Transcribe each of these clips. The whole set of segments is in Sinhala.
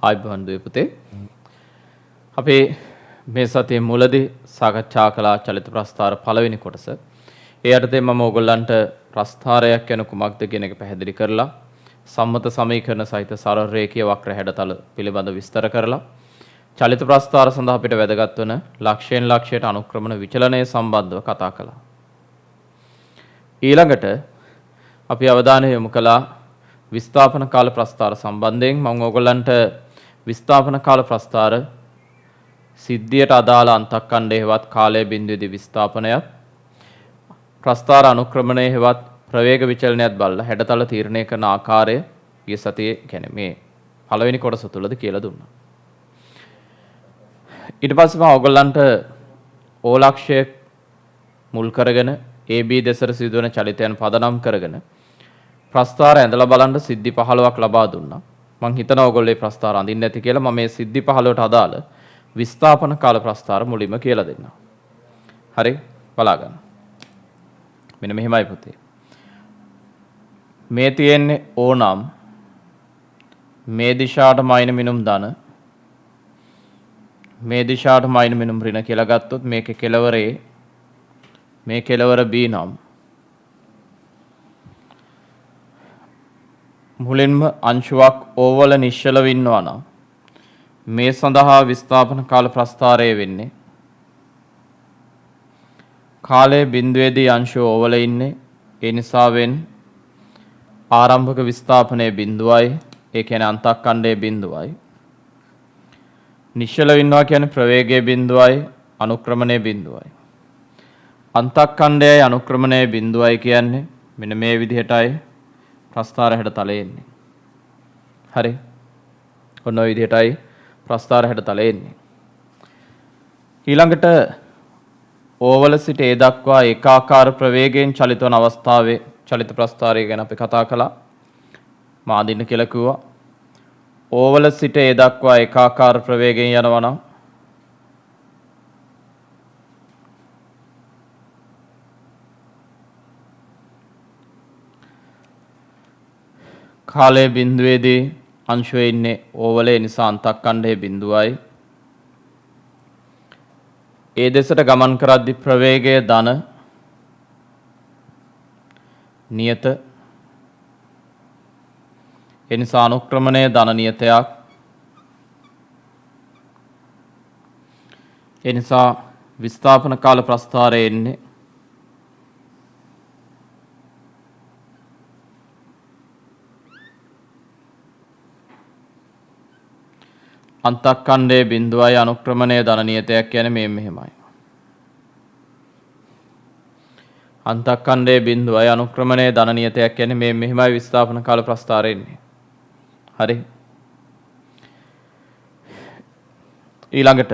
ආයිබෝන් දුවේ අපේ මේ සතියේ මුලදී සාකච්ඡා කළ චලිත ප්‍රස්ථාර පළවෙනි කොටස. ඒ යටතේ මම ඔයගොල්ලන්ට ප්‍රස්ථාරයක් යන කුමක්ද කියන එක පැහැදිලි කරලා සම්මත සමීකරණ සහිත සරල රේඛීය වක්‍ර හැඩතල පිළිබඳ විස්තර කරලා චලිත ප්‍රස්ථාර සඳහා අපිට වැදගත් වන ලක්ෂයෙන් ලක්ෂයට අනුක්‍රමන විචලනය සම්බන්ධව කතා කළා. ඊළඟට අපි අවධානය යොමු කළා විස්ථාපන කාල ප්‍රස්ථාර සම්බන්ධයෙන්. මම ඔයගොල්ලන්ට විස්ථාපන කාල ප්‍රස්ථාර සිද්ධියට අදාළ අන්තක්කණ්ඩය හෙවත් කාලය බිඳුවේදී විස්ථාපනයත් ප්‍රස්ථාර අනුක්‍රමණය හෙවත් ප්‍රවේග විචලනයත් බලලා හැඩතල තීරණය කරන ආකාරය ගිය සතියේ කියන්නේ මේ පළවෙනි කොටස තුලද කියලා දුන්නා. ඊට පස්සේ මම ඔයගොල්ලන්ට ඕලක්ෂය මුල් කරගෙන AB දෙසට සිදුවන චලිතයන් පදනම් කරගෙන ප්‍රස්ථාර ඇඳලා බලන්න සිද්ධි 15ක් ලබා දුන්නා. මම හිතනවා ඔයගොල්ලෝ මේ ප්‍රස්ථාර අඳින්න නැති කියලා. මම මේ සිද්ධි 15ට අදාළ විස්ථාපන කාල ප්‍රස්ථාර මුලින්ම කියලා දෙන්නම්. හරි බලා ගන්න. මෙන්න මෙහෙමයි පුතේ. මේ තියෙන්නේ ඕනම් මේ දිශාවට මයින මිනුම් ධන මේ දිශාවට මයින මිනුම් ඍණ කියලා ගත්තොත් මේකේ කෙලවර A මේ කෙලවර B නම් මුලින්ම අංශුවක් ඕවල නිශ්චලව ඉන්නවා නම් මේ සඳහා විස්ථාපන කාල ප්‍රස්ථාරය වෙන්නේ කාලයේ බිඳුවේදී අංශුව ඕවල ඉන්නේ. ඒ නිසාවෙන් ආරම්භක විස්ථාපනයේ බිඳුවයි. ඒ කියන්නේ අන්තක්කණ්ඩයේ බිඳුවයි. නිශ්චලව ඉන්නවා කියන්නේ ප්‍රවේගයේ බිඳුවයි අනුක්‍රමණයේ බිඳුවයි. අන්තක්කණ්ඩයයි අනුක්‍රමණයේ බිඳුවයි කියන්නේ මෙන්න මේ විදිහටයි ප්‍රස්ථාර හැඩතලය එන්නේ. හරි. ඔන්න ඔය විදිහටයි ප්‍රස්ථාර හැඩතලය එන්නේ. ඊළඟට ඕවල සිට ඒ දක්වා ඒකාකාර ප්‍රවේගයෙන් චලිත වන අවස්ථාවේ චලිත ප්‍රස්ථාරය ගැන අපි කතා කළා. මා අඳින්න කියලා කිව්වා. ඕවල සිට ඒ දක්වා ඒකාකාර ප්‍රවේගයෙන් යනවා නම් කාලයේ බිඳුවේදී අංශුවේ ඉන්නේ ඕවලේ නිසා අන්තක්කණ්ඩයේ බිඳුවයි. ඒ දෙසට ගමන් කරද්දී ප්‍රවේගය ධන නියත. ඒ නිසා අනුක්‍රමණය ධන නියතයක්. ඒ නිසා විස්ථාපන කාල ප්‍රස්ථාරය එන්නේ අන්තක්කණ්ඩයේ බිඳුවයි අනුක්‍රමණය ධන නියතයක් කියන්නේ මේ මෙහෙමයි. අන්තක්කණ්ඩයේ බිඳුවයි අනුක්‍රමණය ධන නියතයක් කියන්නේ මේ මෙහෙමයි විස්ථාපන කාල ප්‍රස්ථාරය එන්නේ. හරි. ඊළඟට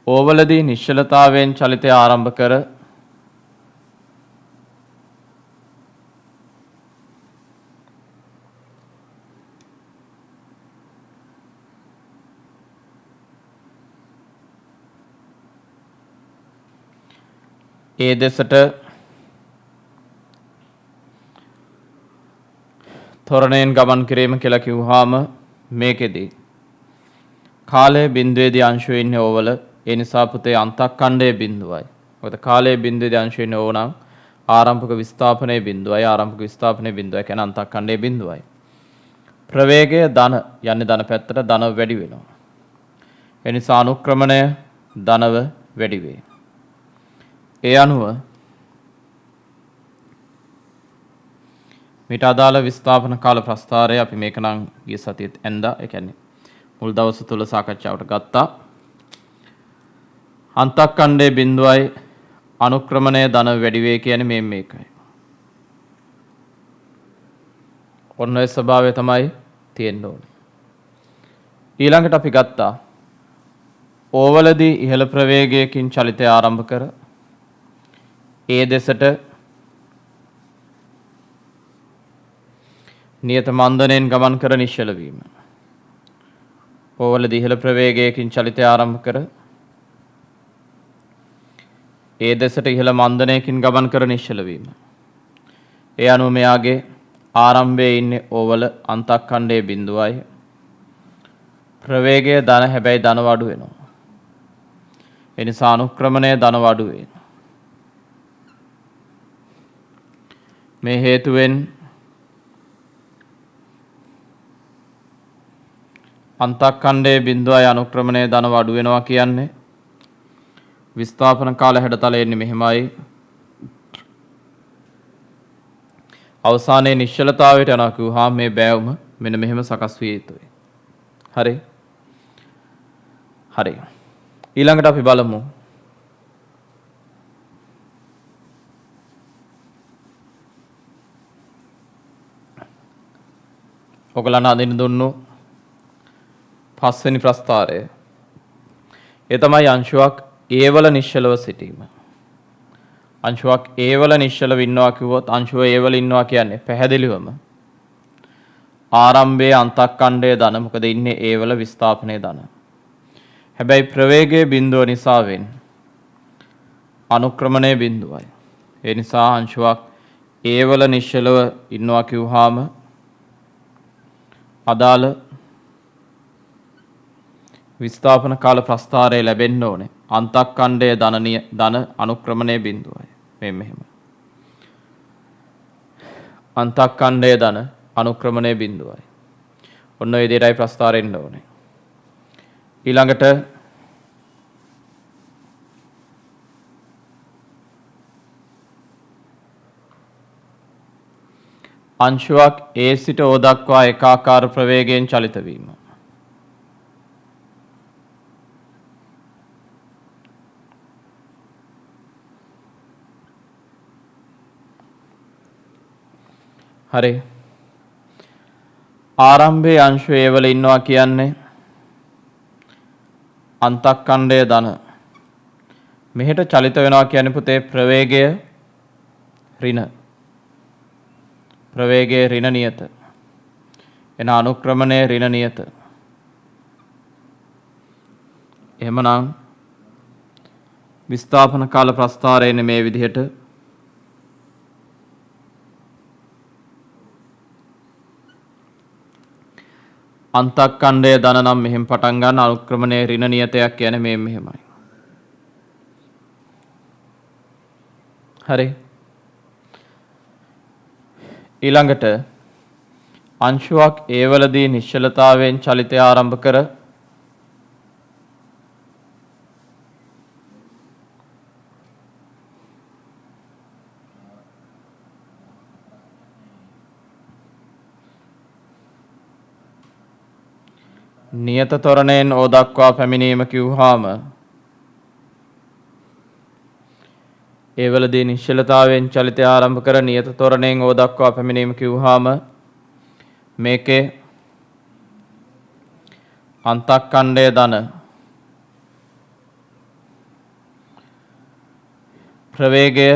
ඕවලදී නිශ්චලතාවයෙන් චලිතය ආරම්භ කර ඒ දෙසට තොරණයෙන් ගමන් කිරීම කියලා කිව්වහම මේකෙදී කාලයේ බිඳුවේදී අංශුවේ ඉන්නේ ඕවල. ඒ නිසා පුතේ අන්තක්කණ්ඩයේ බිඳුවයි. මොකද කාලයේ බිඳුවේදී අංශුවේ ඉන්නේ ඕනම් ආරම්භක විස්ථාපනයේ බිඳුවයි. ආරම්භක විස්ථාපනයේ බිඳුවයි කියන්නේ අන්තක්කණ්ඩයේ බිඳුවයි. ප්‍රවේගය ධන යන්නේ ධන පැත්තට ධනව වැඩි වෙනවා. ඒ නිසා අනුක්‍රමණය ධනව වැඩි වේ. ඒ අනුව මේට අදාළ විස්ථාපන කාල ප්‍රස්ථාරය අපි මේක නම් ගිය සතියේත් ඇඳා. ඒ කියන්නේ මුල් දවස් තුල සාකච්ඡාවට ගත්තා. අන්තක්කණ්ඩයේ බිඳුවයි අනුක්‍රමණය ධන වැඩි වේ කියන්නේ මේකයි. ඔන්න ඔය ස්වභාවය තමයි තියෙන්න ඕනේ. ඊළඟට අපි ගත්තා ඕවලදී ඉහළ ප්‍රවේගයකින් චලිතය ආරම්භ කර ඒ දෙසට නියත මන්දනයෙන් ගමන් කර නිශ්චල වීම. ඕවලදී ඉහළ ප්‍රවේගයකින් චලිතය ආරම්භ කර ඒ දෙසට ඉහළ මන්දනයකින් ගමන් කර නිශ්චල වීම. ඒ අනුව මෙයාගේ ආරම්භයේ ඉන්නේ ඕවල අන්තක්ඛණ්ඩයේ බිඳුවයි. ප්‍රවේගය ධන හැබැයි ධන වඩු වෙනවා. ඒ නිසා අනුක්‍රමණය ධන වඩු වෙනවා. මේ හේතුවෙන් අන්තක්ඛණ්ඩයේ බිඳුවයි අනුක්‍රමණය ධන වඩු වෙනවා කියන්නේ විස්ථාපන කාල හැඩතලය එන්නේ මෙහෙමයි. අවසානයේ නිශ්චලතාවයට යනවා කිව්වහම මේ බෑවුම මෙන්න මෙහෙම සකස් විය යුතුයි. හරි. හරි. ඊළඟට අපි බලමු ඔයගලන් අඳින්න දුන්නු පස්වෙනි ප්‍රස්ථාරය. ඒ තමයි අංශුවක් A වල නිශ්චලව සිටීම. අංශුවක් A වල නිශ්චලව ඉන්නවා කිව්වොත් අංශුව A වල ඉන්නවා කියන්නේ පැහැදිලිවම ආරම්භයේ අන්තක්ඛණ්ඩයේ ධන. මොකද ඉන්නේ A වල විස්ථාපනයේ ධන. හැබැයි ප්‍රවේගයේ බිඳුව නිසාවෙන් අනුක්‍රමණයේ බිඳුවයි. ඒ නිසා අංශුවක් A වල නිශ්චලව ඉන්නවා කිව්වහම අදාළ විස්ථාපන කාල ප්‍රස්ථාරය ලැබෙන්න ඕනේ. අන්තක්ඛණ්ඩයේ ධන අනුක්‍රමණයේ බිඳුවයි. මේ මෙහෙම. අන්තක්ඛණ්ඩයේ ධන අනුක්‍රමණයේ බිඳුවයි. ඔන්න ඔය විදිහටයි ප්‍රස්ථාරෙන්න ඕනේ. ඊළඟට අංශුවක් A සිට O දක්වා ඒකාකාර ප්‍රවේගයෙන් චලිත වීම. හරි. ආරම්භයේ අංශු A වල ඉන්නවා කියන්නේ අන්තක්ඛණ්ඩයේ ධන. මෙහෙට චලිත වෙනවා කියන්නේ පුතේ ප්‍රවේගය ඍණ. ප්‍රවේගයේ ඍණ නියත. එන අනුක්‍රමණයේ ඍණ නියත. එහෙමනම් විස්ථාපන කාල ප්‍රස්ථාරයනේ මේ විදිහට අන්තක්ඛණ්ඩයේ ධන නම් මෙහෙම පටන් ගන්න අනුක්‍රමණයේ ඍණ නියතයක් කියන්නේ මේ මෙහෙමයි. හරි. ඊළඟට අංශුවක් A වලදී නිශ්චලතාවයෙන් චලිතය ආරම්භ කර නියත තොරණයෙන් O දක්වා පැමිණීම කිව්වහම ඒ වලදී නිශ්චලතාවයෙන් චලිතය ආරම්භ කර නියත තොරණයෙන් O දක්වා පැමිණීම කිව්වහම මේකේ අන්තක්ඛණ්ඩයේ ධන ප්‍රවේගය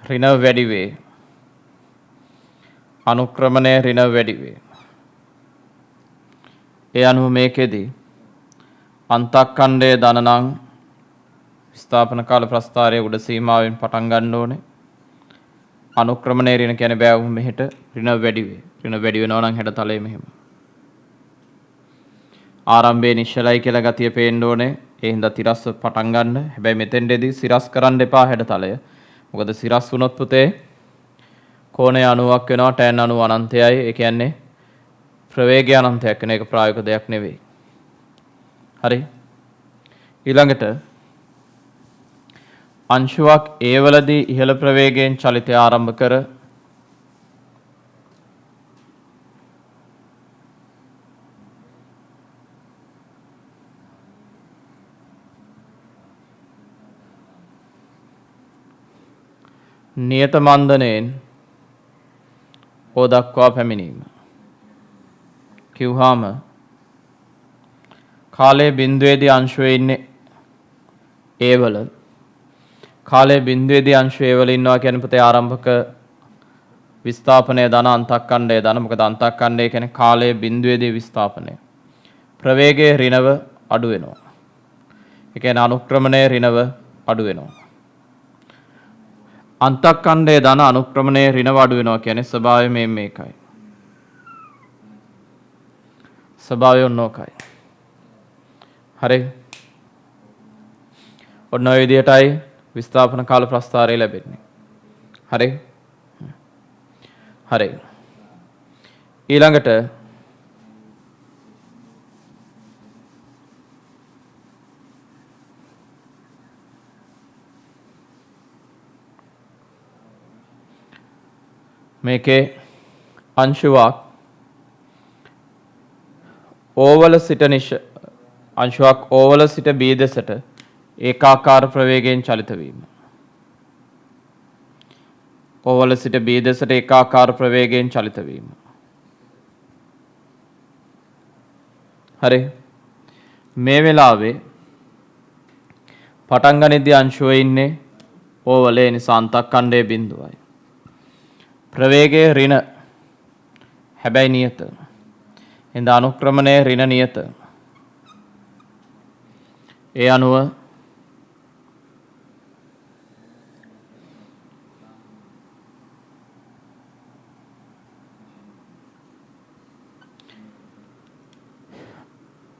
ඍණ වැඩි වේ. අනුක්‍රමණය ඍණ වැඩි වේ. ඒ අනුව මේකෙදී අන්තක්ඛණ්ඩයේ ධන නම් විස්ථාපන කාල ප්‍රස්ථාරයේ උඩ සීමාවෙන් පටන් ගන්න ඕනේ. අනුක්‍රමණයේ ඍණ කියන්නේ බෑවුම මෙහෙට ඍණ වැඩි වේ. ඍණ වැඩි වෙනවා නම් හැඩතලයේ මෙහෙම. ආරම්භයේ නිශ්චලයි කියලා ගතිය පේන්න ඕනේ. ඒ හින්දා තිරස්ව පටන් ගන්න. හැබැයි මෙතෙන්දදී සිරස් කරන්න එපා හැඩතලය. මොකද සිරස් වුණොත් පුතේ කෝණය 90ක් වෙනවා. tan 90 අනන්තයයි. ඒ කියන්නේ ප්‍රවේගය අනන්තයක් වෙන එක ප්‍රායෝගික දෙයක් නෙවෙයි. හරි. ඊළඟට අංශුවක් A වලදී ඉහළ ප්‍රවේගයෙන් චලිතය ආරම්භ කර නියත මන්දනයෙන් O දක්වා පැමිණීම කිව්වහම කාලයේ බිඳුවේදී අංශුවේ ඉන්නේ A වල. කාලයේ බිඳුවේදී අංශුවේ A වල ඉන්නවා කියන්නේ පුතේ ආරම්භක විස්ථාපනය ධන අන්තක්ඛණ්ඩයේ ධන. මොකද අන්තක්ඛණ්ඩය කියන්නේ කාලයේ බිඳුවේදී විස්ථාපනය. ප්‍රවේගයේ ඍණව අඩු වෙනවා. ඒ කියන්නේ අනුක්‍රමණයේ ඍණව අඩු වෙනවා. අන්තක්කණ්ඩයේ ධන අනුක්‍රමණය ඍණ වඩු වෙනවා කියන්නේ ස්වභාවය මේකයි. ස්වභාවය ඔන්නෝකයි. හරි. ඔන්න ඔය විදිහටයි විස්ථාපන කාල ප්‍රස්ථාරය ලැබෙන්නේ. හරි. හරි. ඊළඟට මේකේ අංශුවක් ඕවල සිට අංශුවක් ඕවල සිට B දෙසට ඒකාකාර ප්‍රවේගයෙන් චලිත වීම. ඕවල සිට B දෙසට ඒකාකාර ප්‍රවේගයෙන් චලිත වීම. හරි. මේ වෙලාවේ පටන් ගනිද්දී අංශුවේ ඉන්නේ ඕවලේ නිසා අන්තක්කණ්ඩයේ බිඳුවයි. ප්‍රවේගයේ ඍණ හැබැයි නියත. එඳ අනුක්‍රමණයේ ඍණ නියත. ඒ අනුව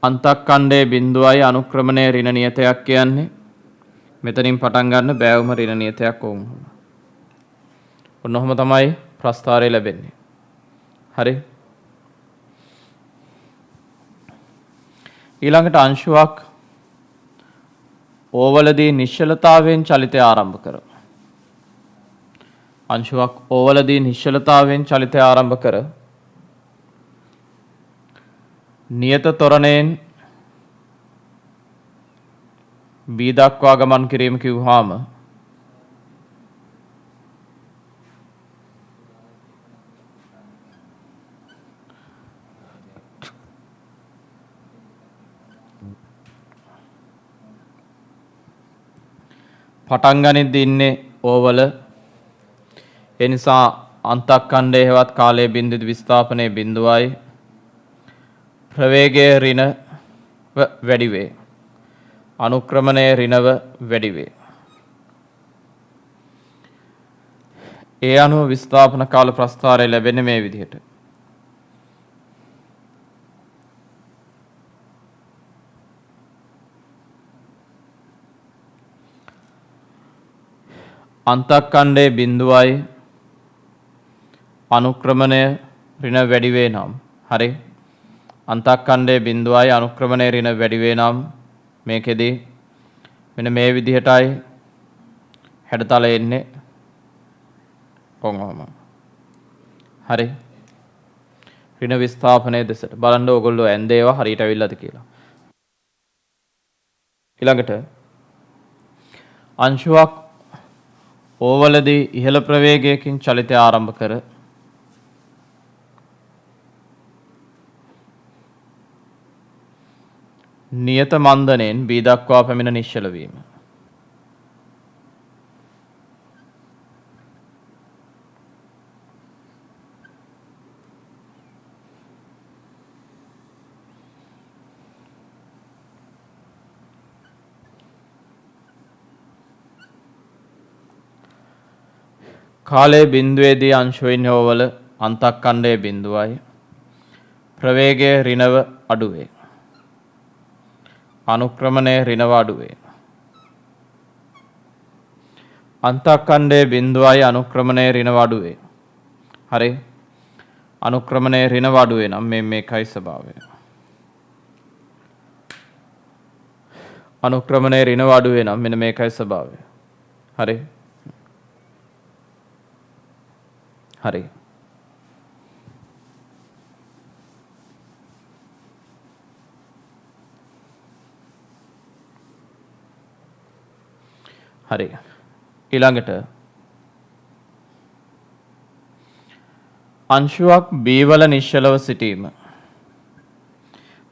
අන්තක්කණ්ඩයේ බිඳුවයි අනුක්‍රමණයේ ඍණ නියතයක් කියන්නේ මෙතනින් පටන් ගන්න බෑවුම ඍණ නියතයක් වුණා. ඔන්නෝම තමයි ප්‍රස්ථාරය ලැබෙන්නේ. හරි. ඊළඟට අංශුවක් ඕවලදී නිශ්චලතාවයෙන් චලිතය ආරම්භ කර. අංශුවක් ඕවලදී නිශ්චලතාවයෙන් චලිතය ආරම්භ කර නියත තොරණයෙන් B දක්වා ගමන් කිරීම කිව්වහම පටන් ගනිද්දී ඉන්නේ ඕවල. ඒ නිසා අන්තක්කණ්ඩයේ හෙවත් කාලයේ බිඳුදි විස්ථාපනයේ බිඳුවයි. ප්‍රවේගයේ ඍණ වැඩි වේ. අනුක්‍රමණයේ ඍණව වැඩි වේ. ඒ අනුව විස්ථාපන කාල ප්‍රස්ථාරය ලැබෙන්නේ මේ විදිහට. අන්තක්කණ්ඩයේ බිඳුවයි අනුක්‍රමණය ඍණ වැඩි වේ නම් හරි. අන්තක්කණ්ඩයේ බිඳුවයි අනුක්‍රමණයේ ඍණ වැඩි වේ නම් මේකෙදී මෙන්න මේ විදිහටයි හැඩතල එන්නේ. කොහොමද? හරි. ඍණ විස්ථාපනයේ දෙසට බලන්න ඕගොල්ලෝ ඇන්දේ ඒවා හරියට අවිල්ලාද කියලා. ඊළඟට අංශුවක් ඕවලදී ඉහළ ප්‍රවේගයකින් චලිතය ආරම්භ කර නියත මන්දනෙන් B දක්වා පැමිණ නිශ්චල වීම. කාලයේ බිඳුවේදී අංශුවෙන් ඕවල අන්තක්කණ්ඩයේ බිඳුවයි. ප්‍රවේගයේ ඍණව අඩු වේ. අනුක්‍රමණයේ ඍණව අඩු වේ. අන්තක්කණ්ඩයේ බිඳුවයි අනුක්‍රමණයේ ඍණව අඩු වේ. හරි. අනුක්‍රමණයේ ඍණව අඩු වේ නම් මේකයි ස්වභාවය. අනුක්‍රමණයේ ඍණව අඩු වේ නම් මෙන්න මේකයි ස්වභාවය. හරි. හරි. හරි. ඊළඟට අංශුවක් B වල නිශ්චලව සිටීම.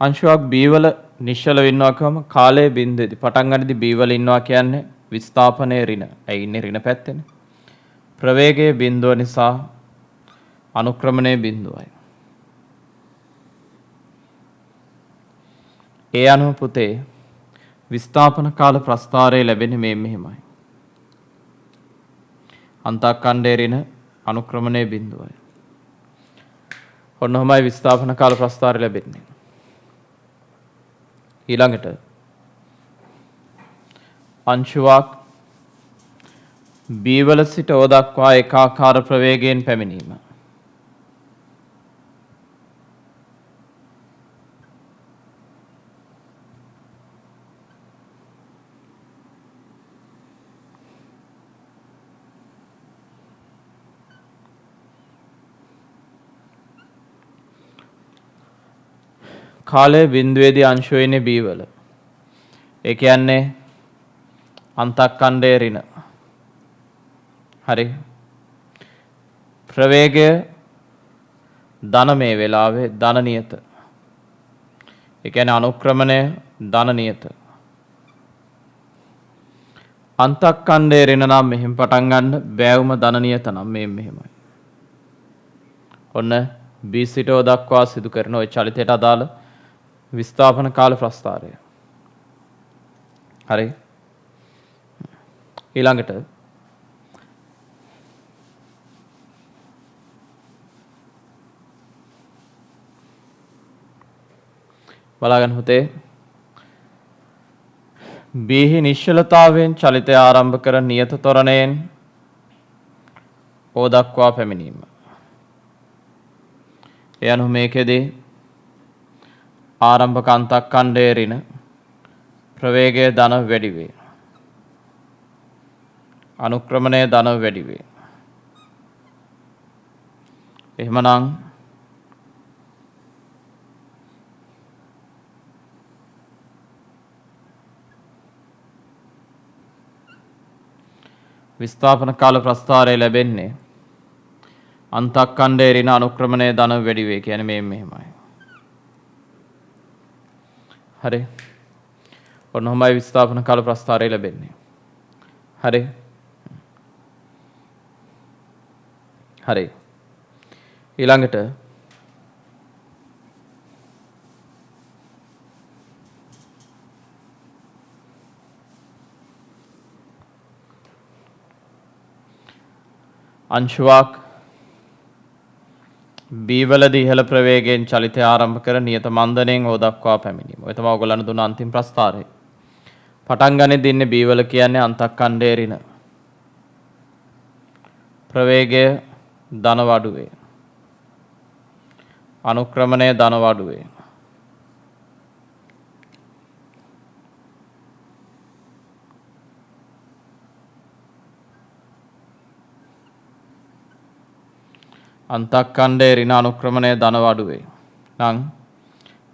අංශුවක් B වල නිශ්චලව ඉන්නවා කියවම කාලයේ බිඳෙදි පටන් ගන්නදී B වල ඉන්නවා කියන්නේ විස්ථාපනයේ ඍණ. ඇයි ඉන්නේ ඍණ පැත්තේනේ. ප්‍රවේගයේ බිඳුව නිසා අනුක්‍රමණයේ බිඳුවයි. ඒ අනුව පුතේ විස්ථාපන කාල ප්‍රස්ථාරය ලැබෙන්නේ මෙහෙමයි. අන්තක්කණ්ඩයේ ඍණ අනුක්‍රමණයේ බිඳුවයි. ඔන්නෝමයි විස්ථාපන කාල ප්‍රස්ථාරය ලැබෙන්නේ. ඊළඟට අංශුවක් B වල සිට O දක්වා ඒකාකාර ප්‍රවේගයෙන් පැමිණීම. කාලය බිඳුවේදී අංශු වෙන්නේ B වල. ඒ කියන්නේ අන්තක්කණ්ඩයේ ඍණ. හරි. ප්‍රවේගය ධන මේ වෙලාවේ ධන නියත. ඒ කියන්නේ අනුක්‍රමණය ධන නියත. අන්තක්කණ්ඩයේ ඍණ නම් මෙහෙම පටන් ගන්න බෑවුම ධන නියත නම් මේ මෙහෙමයි. ඔන්න B සිට O දක්වා සිදු කරන ওই චලිතයට අදාළ විස්ථාපන කාල ප්‍රස්ථාරය. හරි. ඊළඟට බලාගන්න පුතේ B හි නිශ්චලතාවයෙන් චලිතය ආරම්භ කර නියත ත්වරණයෙන් O දක්වා පැමිණීම. ඒ අනුව මේකෙදී ආරම්භක අන්තක්කණ්ඩයේ ඍණ ප්‍රවේගය ධන වැඩි වේ. අනුක්‍රමණය ධන වැඩි වේ. එහෙමනම් විස්ථාපන කාල ප්‍රස්ථාරය ලැබෙන්නේ අන්තක්කණ්ඩයේ ඍණ අනුක්‍රමණය ධන වැඩි වේ කියන්නේ මේ මෙහෙමයි. හරි. ඔන්නෝමයි විස්ථාපන කාල ප්‍රස්ථාරය ලැබෙන්නේ. හරි. හරි. ඊළඟට අංශුවක් B වලදී ඉහළ ප්‍රවේගයෙන් චලිතය ආරම්භ කර නියත මන්දණයෙන් O දක්වා පැමිණීම. ඔය තමයි ඔයගොල්ලන්ට දුන්න අන්තිම ප්‍රස්ථාරය. පටන් ගන්නේ දින්නේ B වල කියන්නේ අන්තක්කණ්ඩයේ ඍණ. ප්‍රවේගය ධන වඩු වේ. අනුක්‍රමණය ධන වඩු වේ. අන්තක්කණ්ඩයේ ඍණ අනුක්‍රමණය ධන වඩු වේ. නම්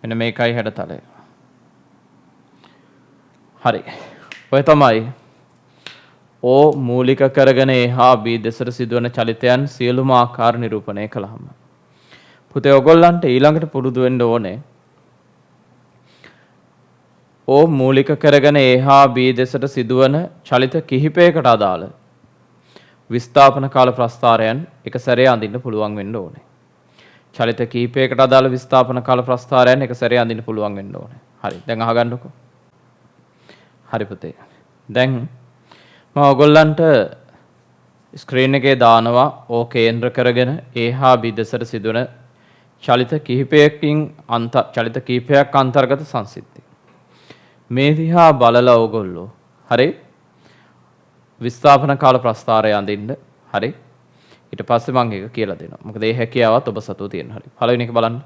මෙන්න මේකයි හැඩතලය. හරි. ඔය තමයි O මූලික කරගෙන A හා B දෙසට සිදුවන චලිතයන් සියලුම ආකාර නිරූපණය කළාම. පුතේ ඔයගොල්ලන්ට ඊළඟට පුරුදු වෙන්න ඕනේ O මූලික කරගෙන A හා B දෙසට සිදුවන චලිත කිහිපයකට අදාළ විස්ථාපන කාල ප්‍රස්ථාරයන් එක සැරේ අඳින්න පුළුවන් වෙන්න ඕනේ. චලිත කිහිපයකට අදාළ විස්ථාපන කාල ප්‍රස්ථාරයන් එක සැරේ අඳින්න පුළුවන් වෙන්න ඕනේ. හරි. දැන් අහගන්නකෝ. හරි පුතේ. දැන් මම ඔයගොල්ලන්ට ස්ක්‍රීන් එකේ දානවා O කේන්ද්‍ර කරගෙන A හා B දෙසට සිදුවන චලිත කිහිපයක් අන්තර්ගත සංසිද්ධි. මේ දිහා බලලා ඔයගොල්ලෝ හරි විස්ථාපන කාල ප්‍රස්ථාරය අඳින්න. හරි. ඊට පස්සේ මම ඒක කියලා දෙනවා. මොකද ඒ හැකියාවත් ඔබ සතුව තියෙන. හරි. පළවෙනි එක බලන්න.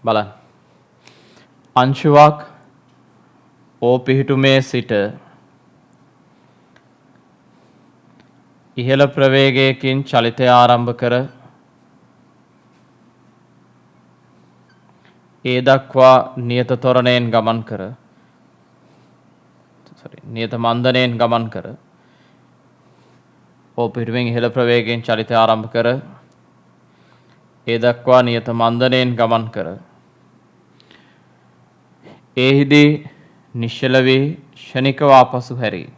බලන්න. අංශුවක් ඕ පිහිටුමේ සිට ඉහළ ප්‍රවේගයකින් චලිතය ආරම්භ කර ඒ දක්වා නියත ත්වරණයෙන් ගමන් කර නියත මන්දනයෙන් ගමන් කර ඕ පිහිටුමෙන් ඉහළ ප්‍රවේගයෙන් චලිතය ආරම්භ කර ඒ දක්වා නියත මන්දනයෙන් ගමන් කර එහිදී නිශ්චල වී ෂණිකව ආපසු හැරී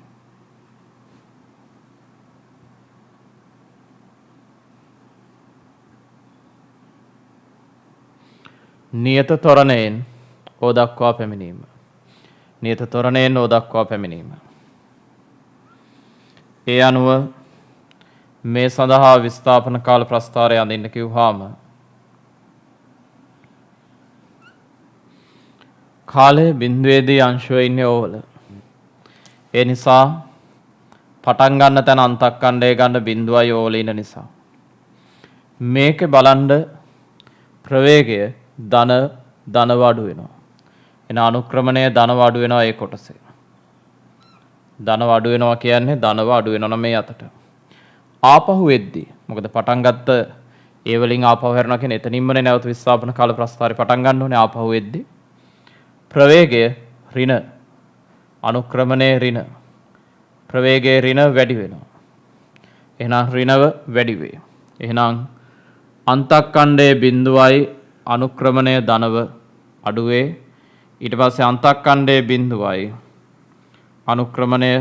නියත ත්වරණයෙන් ඕ දක්වා පැමිණීම. නියත ත්වරණයෙන් ඕ දක්වා පැමිණීම. ඒ අනුව මේ සඳහා විස්ථාපන කාල ප්‍රස්ථාරය අඳින්න කිව්වාම කාලය බිඳුවේදී අංශුවේ ඉන්නේ ඕවල. ඒ නිසා පටන් ගන්න තැන අන්තක්කණ්ඩය ගන්න බිඳුවයි ඕවල ඉන්න නිසා. මේකේ බලන්න ප්‍රවේගය ධනව අඩු වෙනවා. එන අනුක්‍රමණය ධනව අඩු වෙනවා ඒ කොටසේ. ධනව අඩු වෙනවා කියන්නේ ධනව අඩු වෙනවා මේ අතට. ආපහු වෙද්දී මොකද පටන් ගත්ත ඒ වලින් ආපහු හැරෙනවා කියන්නේ එතනින්මනේ නැවත විස්ථාපන කාල ප්‍රස්ථාරේ පටන් ගන්න ඕනේ ආපහු වෙද්දී. ප්‍රවේගය ඍණ අනුක්‍රමණයේ ඍණ ප්‍රවේගයේ ඍණ වැඩි වෙනවා. එහෙනම් ඍණව වැඩි වේ. එහෙනම් අන්තක්කණ්ඩයේ බිඳුවයි අනුක්‍රමණය ධනව අඩුවේ. ඊට පස්සේ අන්තක්කණ්ඩයේ බිඳුවයි අනුක්‍රමණය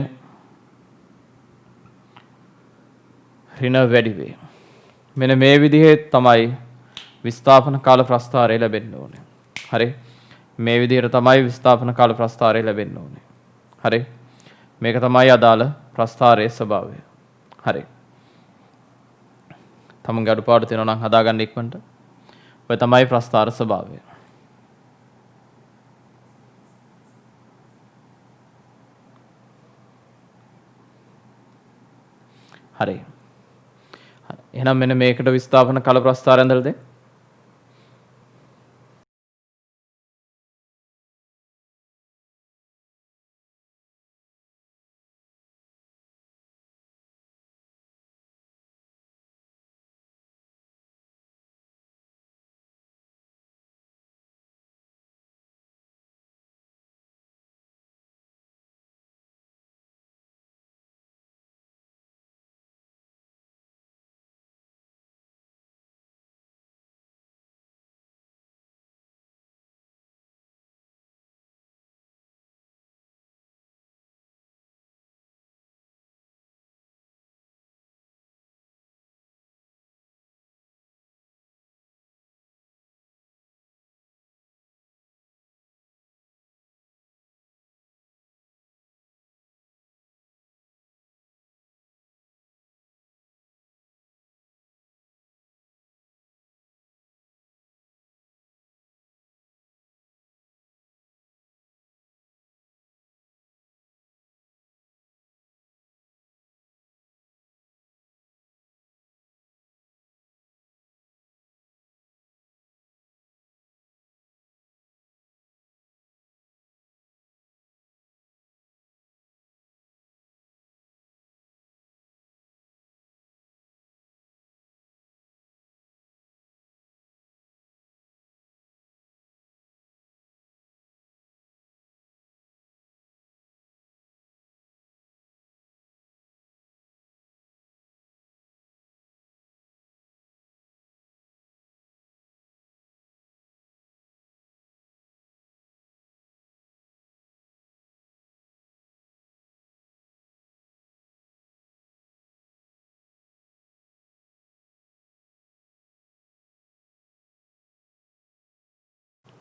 ඍණ වැඩි වේ. මෙන්න මේ විදිහේ තමයි විස්ථාපන කාල ප්‍රස්ථාරය ලැබෙන්න ඕනේ. හරි. මේ විදිහට තමයි විස්ථාපන කාල ප්‍රස්ථාරය ලැබෙන්න ඕනේ. හරි. මේක තමයි අදාළ ප්‍රස්ථාරයේ ස්වභාවය. හරි. තමන්ගේ අඩුපාඩු තියෙනවා නම් හදාගන්න ඉක්මනට. ඔය තමයි ප්‍රස්ථාර ස්වභාවය. හරි. එහෙනම් මෙන්න මේකට විස්ථාපන කාල ප්‍රස්ථාරය ඇඳලා දෙන්න.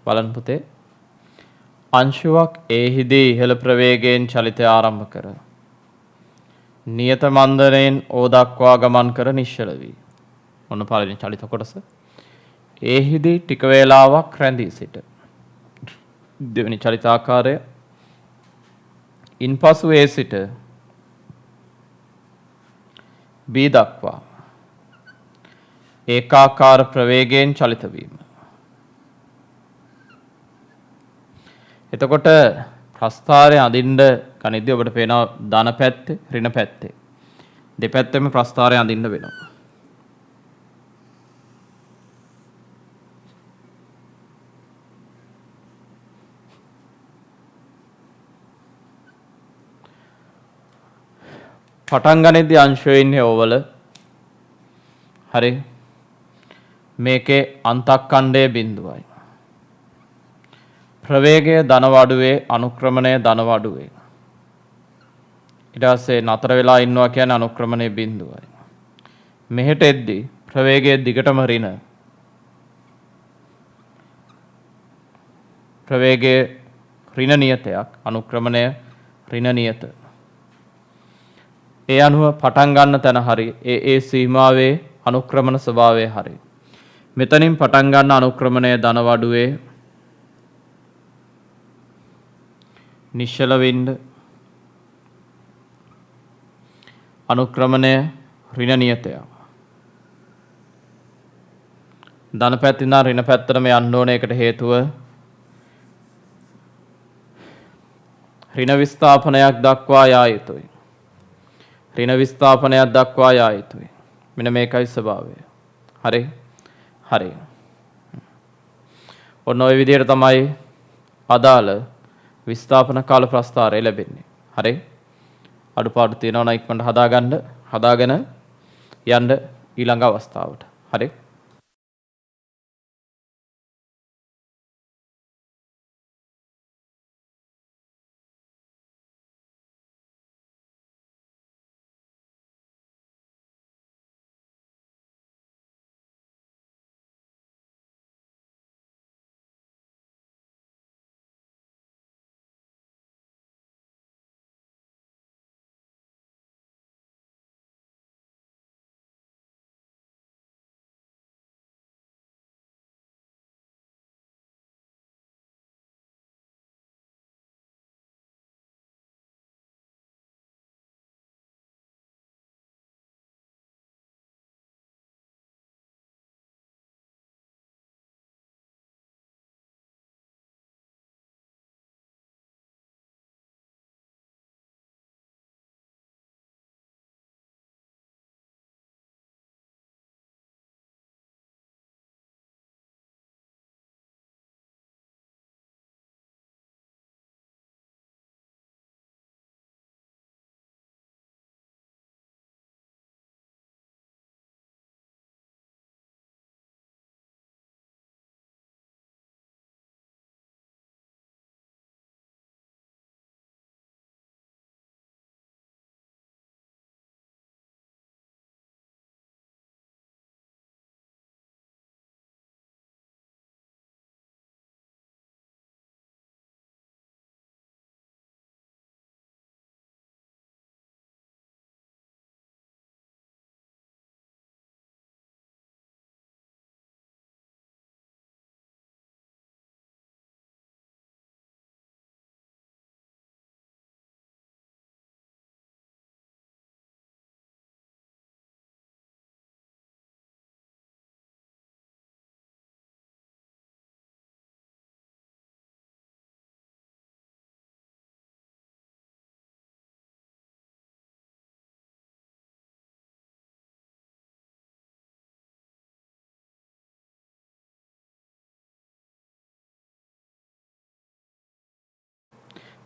බලන්න පුතේ. අංශුවක් එහිදී ඉහළ ප්‍රවේගයෙන් චලිතය ආරම්භ කර නියත මන්දනයෙන් ඕ දක්වා ගමන් කර නිශ්චල වී. ඔන්න පළවෙනි චලිත කොටස. එහිදී ටික වේලාවක් රැඳී සිට. දෙවෙනි චලිතාකාරය. ඉන්පසු ඒ සිට B දක්වා ඒකාකාර ප්‍රවේගයෙන් චලිත වීම. එතකොට ප්‍රස්ථාරය අඳින්න කනිද්දී ඔබට පේනවා ධන පැත්තේ ඍණ පැත්තේ දෙපැත්තෙම ප්‍රස්ථාරය අඳින්න වෙනවා. පටන් ගනිද්දී අංශය ඉන්නේ ඕවල. හරි. මේකේ අන්තක්ඛණ්ඩයේ බිඳුවයි. ප්‍රවේගය ධනවඩුවේ අනුක්‍රමණය ධනවඩුවේ. ඊට පස්සේ නතර වෙලා ඉන්නවා කියන්නේ අනුක්‍රමණයේ බිඳුවයි. මෙහෙට එද්දී ප්‍රවේගයේ දිගටම ඍණ. ප්‍රවේගයේ ඍණ නියතයක් අනුක්‍රමණය ඍණ නියත. ඒ අනුව පටන් ගන්න තැන හරි ඒ සීමාවේ අනුක්‍රමණ ස්වභාවය හරි. මෙතනින් පටන් ගන්න අනුක්‍රමණය ධනවඩුවේ නිශ්චල වෙන්න අනුක්‍රමණය ඍණ නියතයක්. ධන පැත්තෙන් නම් ඍණ පැත්තටම යන්න ඕනේ. ඒකට හේතුව ඍණ විස්ථාපනයක් දක්වා යා යුතුයි. ඍණ විස්ථාපනයක් දක්වා යා යුතුයි. මෙන්න මේකයි ස්වභාවය. හරි. හරි. ඔන්න ඔය විදිහට තමයි අදාළ විස්ථාපන කාල ප්‍රස්ථාරය ලැබෙන්නේ. හරි. අඩුපාඩු තියෙනවා නම් ඉක්මනට හදාගෙන යන්න ඊළඟ අවස්ථාවට. හරි.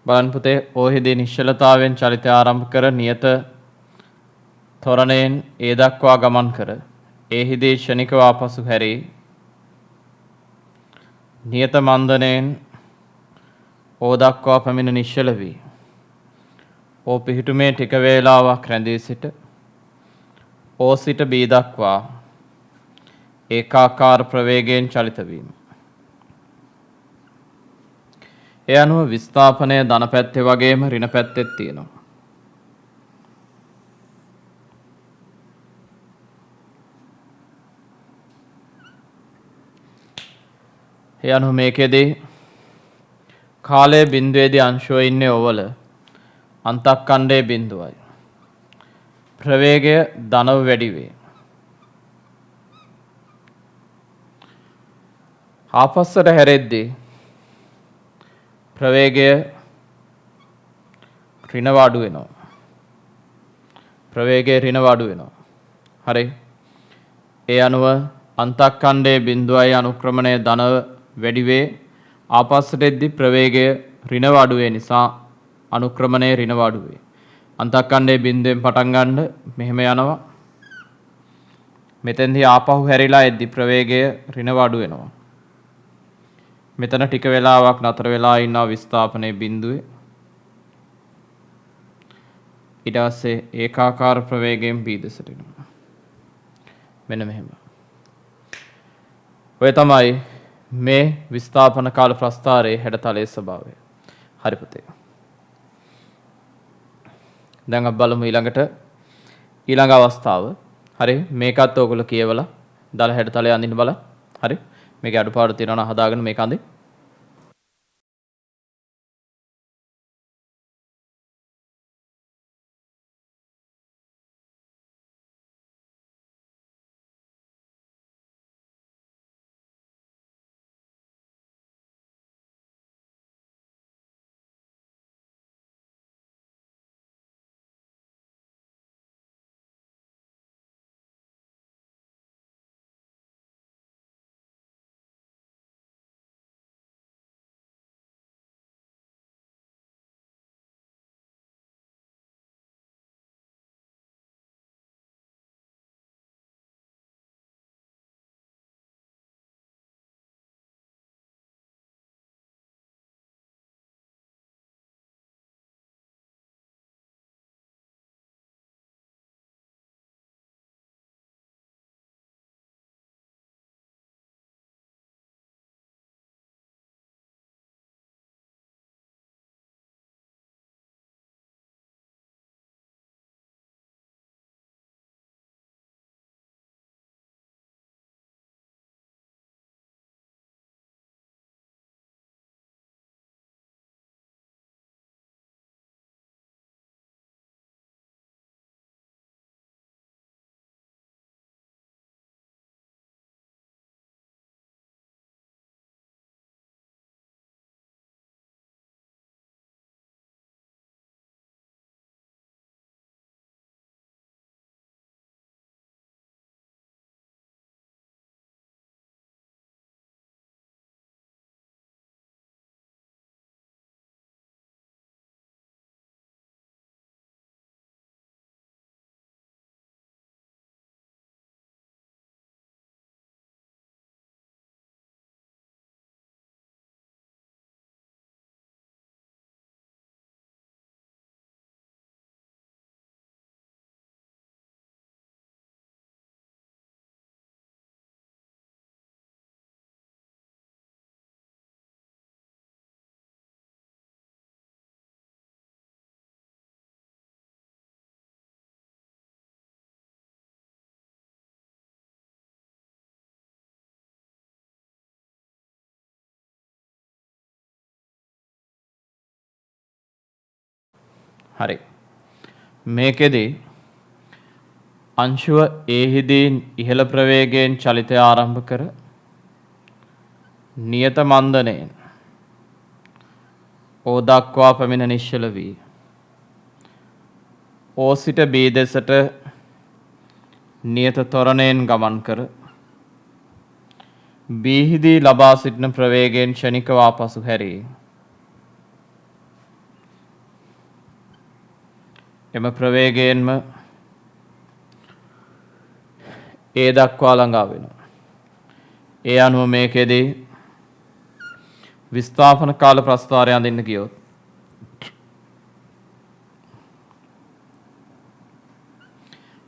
බලන්න පුතේ ඕහිදී නිශ්චලතාවයෙන් චලිතය ආරම්භ කර නියත ත්වරණයෙන් ඒ දක්වා ගමන් කර ඒහිදී ක්ෂණිකව ආපසු හැරී නියත මන්දනයෙන් ඕ දක්වා පැමිණ නිශ්චල වී ඕ පිහිටුමේ ටික වේලාවක් රැඳී සිට ඕ සිට බී දක්වා ඒකාකාර ප්‍රවේගයෙන් චලිත වීම. ඒ අනුව විස්ථාපනය ධන පැත්තේ වගේම ඍණ පැත්තෙත් තියෙනවා. ඒ අනුව මේකෙදී කාලයේ බිඳුවේදී අංශුව ඉන්නේ ඔවල අන්තක්ඛණ්ඩයේ බිඳුවයි. ප්‍රවේගය ධනව වැඩි වේ. ආපස්සට හැරෙද්දී ප්‍රවේගය ඍණව අඩු වෙනවා. ප්‍රවේගය ඍණව අඩු වෙනවා. හරි. ඒ අනුව අන්තක්ඛණ්ඩයේ බිඳුවයි අනුක්‍රමණය ධනව වැඩි වේ. ආපස්සට එද්දි ප්‍රවේගය ඍණව අඩු වේ නිසා අනුක්‍රමණය ඍණව අඩු වේ. අන්තක්ඛණ්ඩයේ බිඳුවෙන් පටන් ගන්න මෙහෙම යනවා. මෙතෙන්දී ආපහු හැරිලා එද්දි ප්‍රවේගය ඍණව අඩු වෙනවා. මෙතන ටික වෙලාවක් නතර වෙලා ඉන්නවා විස්ථාපනයේ බිඳුවේ. ඊට පස්සේ ඒකාකාර ප්‍රවේගයෙන් B දෙසට එනවා. මෙන්න මෙහෙම. ඔය තමයි මේ විස්ථාපන කාල ප්‍රස්ථාරයේ හැඩතලයේ ස්වභාවය. හරි පුතේ. දැන් අපි බලමු ඊළඟ අවස්ථාව. හරි මේකත් ඔයගොල්ලෝ කියවලා දල හැඩතලය අඳින්න බලන්න. හරි මේකේ අඩුපාඩු තියෙනවා නම් හදාගෙන මේක අඳින්න. හරි. මේකෙදි අංශුව ඒහිදී ඉහළ ප්‍රවේගයෙන් චලිතය ආරම්භ කර නියත මන්දනයෙන් O දක්වා පැමිණ නිශ්චල වී O සිට B දෙසට නියත ත්වරණයෙන් ගමන් කර B හිදී ලබා සිටින ප්‍රවේගයෙන් ක්ෂණිකව ආපසු හැරී එම ප්‍රවේගයෙන්ම ඒ දක්වා ළඟා වෙනවා. ඒ අනුව මේකෙදී විස්ථාපන කාල ප්‍රස්ථාරය අඳින්න ගියොත්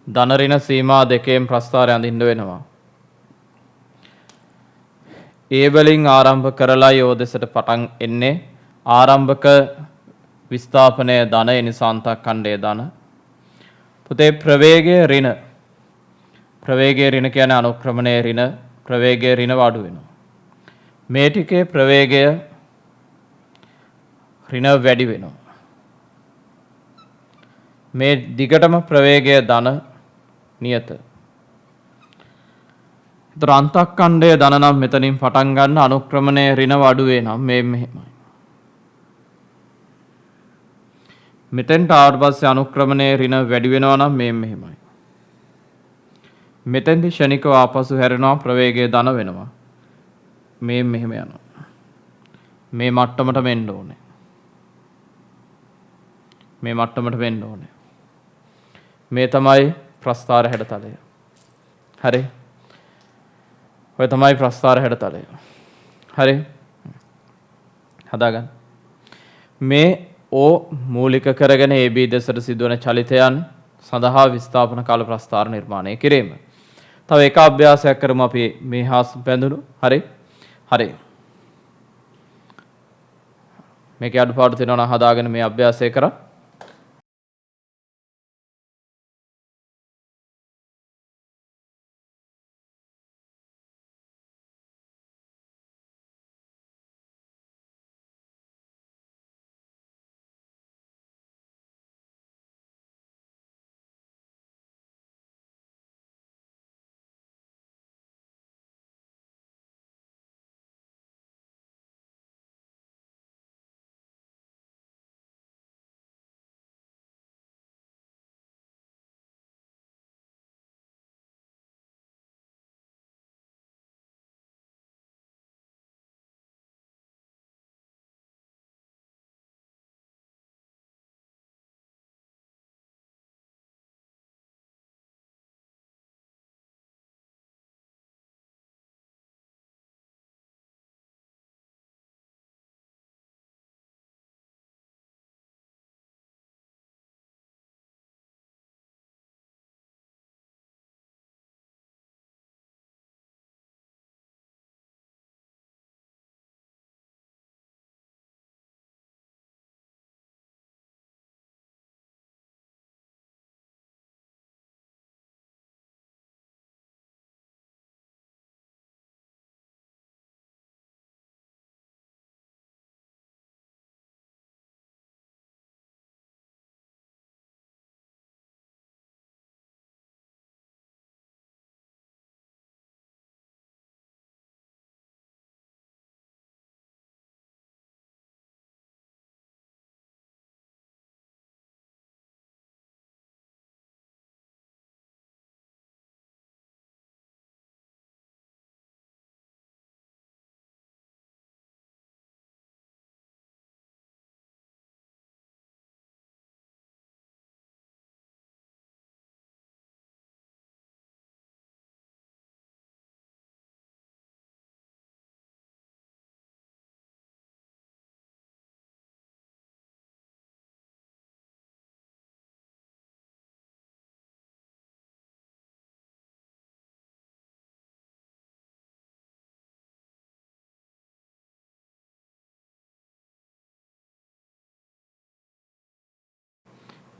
ධන ඍණ සීමා දෙකේම ප්‍රස්ථාරය අඳින්න වෙනවා. ඒ වලින් ආරම්භ කරලා යෝ දෙසට පටන් එන්නේ ආරම්භක විස්ථාපනය ධන එනිසාන්තක්ඛණ්ඩයේ ධන. පුතේ ප්‍රවේගයේ ඍණ ප්‍රවේගයේ ඍණ කියන්නේ අනුක්‍රමණයේ ඍණ ප්‍රවේගයේ ඍණ වඩු වෙනවා. මේ ටිකේ ප්‍රවේගය ඍණ වැඩි වෙනවා. මේ දිගටම ප්‍රවේගය ධන නියත. ඒතර අන්තක්ඛණ්ඩයේ ධන නම් මෙතනින් පටන් ගන්න අනුක්‍රමණයේ ඍණ වඩු වේ නම් මේ මෙහෙමයි. මෙතෙන්ට ආවට පස්සේ අනුක්‍රමණයේ ඍණ වැඩි වෙනවා නම් මේ මෙහෙමයි. මෙතෙන්දි ෂණිකව ආපසු හැරෙනවා ප්‍රවේගය ධන වෙනවා. මේ මෙහෙම යනවා. මේ මට්ටමට වෙන්න ඕනේ. මේ මට්ටමට වෙන්න ඕනේ. මේ තමයි ප්‍රස්ථාර හැඩතලය. හරි. ඔය තමයි ප්‍රස්ථාර හැඩතලය. හරි. හදාගන්න. මේ ඕ මූලික කරගෙන AB දෙසට සිදුවන චලිතයන් සඳහා විස්ථාපන කාල ප්‍රස්ථාර නිර්මාණය කිරීම. තව එක අභ්‍යාසයක් කරමු අපි මේ හා බැඳුණු. හරි. හරි. මේකේ අඩුපාඩු තියෙනවා නම් හදාගෙන මේ අභ්‍යාසය කරා.